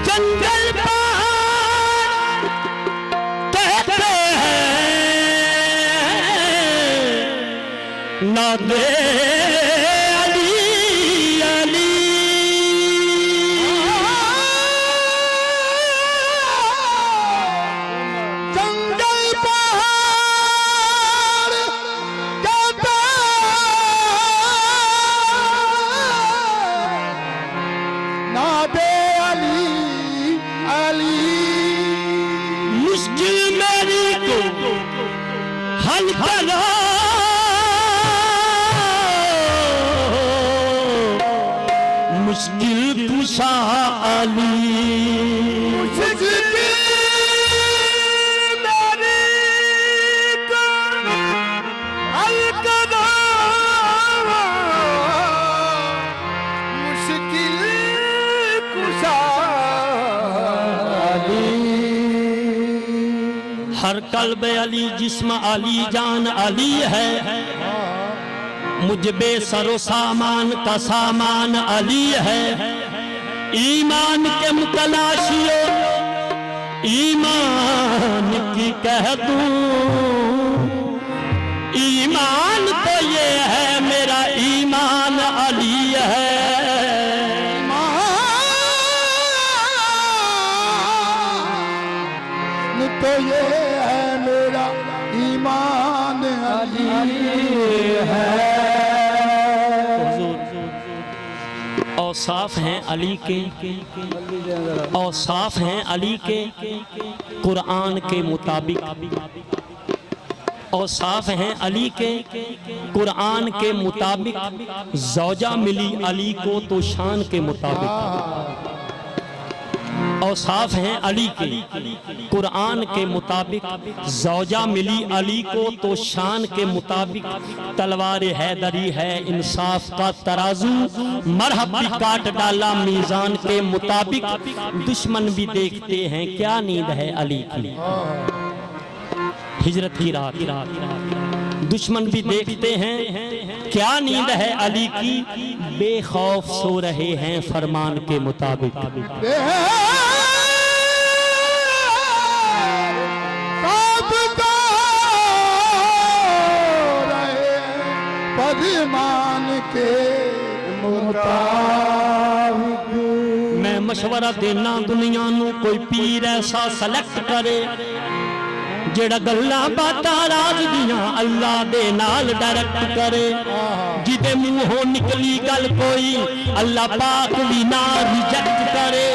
जंगल पार कहते हैं नादे अली अली। जंगल पहाड़ कहते नादे अली अली। मुश्किल मेरी को हल करो मुश्किल कुशा अली। मुश्किल मेरी को हल करो मुश्किल कुशा अली। हर कल्ब अली जिस्म अली जान अली है। मुझ बेसरो सामान का सामान अली है। ईमान के मुतलाशियो ईमान की कह दूं। ईमान तो ये है मेरा ईमान अली है। तो ये है मेरा ईमान अली है। औसाफ हैं अली के औसाफ हैं अली के कुरान के मुताबिक। औसाफ हैं अली के कुरान के मुताबिक। ज़ौजा मिली अली को तो शान के मुताबिक। औसाफ हैं अली के कुरान के मुताबिक। ज़ौजा मिली अली को तो शान के मुताबिक। तलवार हैदरी है इंसाफ का तराजू। मरहब भी काट डाला मीज़ान के मुताबिक। दुश्मन भी देखते हैं क्या नींद है अली की। हिजरत की रात दुश्मन भी देखते हैं क्या नींद है अली की। बेखौफ सो रहे हैं फरमान के मुताबिक। फरमान के मुताबिक। मैं मशवरा देना दुनिया नू कोई पीर ऐसा सलेक्ट करे जेड़ा गल्लां बातां राज दियां अल्लाह दे नाल डायरेक्ट करे। जिदे मुंहों निकली गल कोई अल्लाह पाक भी ना रिजेक्ट करे।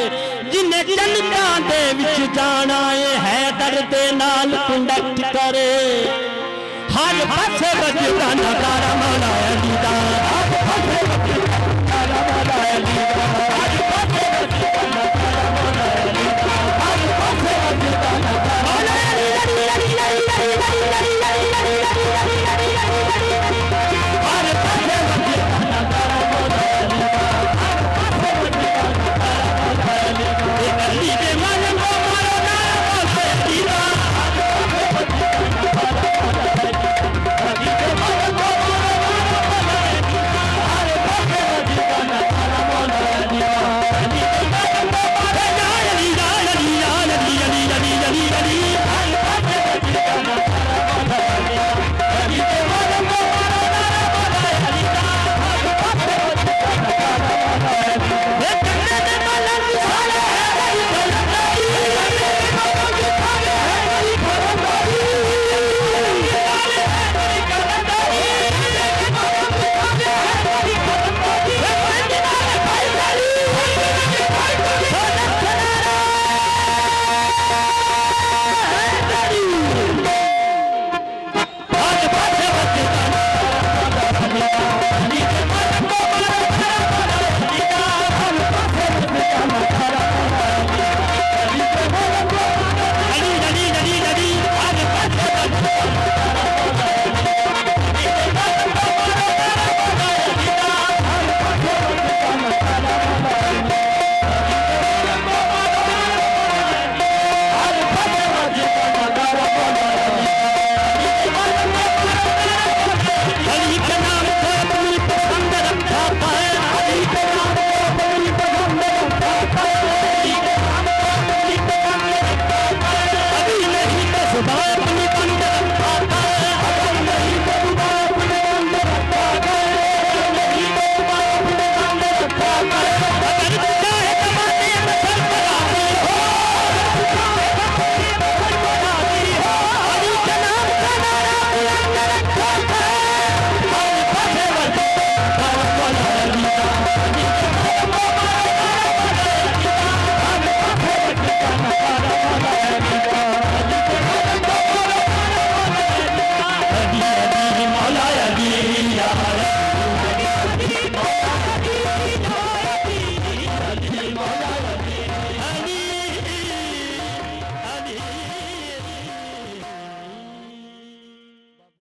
जिन्हें जन्नतां दे विच जाना है दर्द नाल कंडक्ट करे। हर पासे बजदा नगारा मौला अली दा।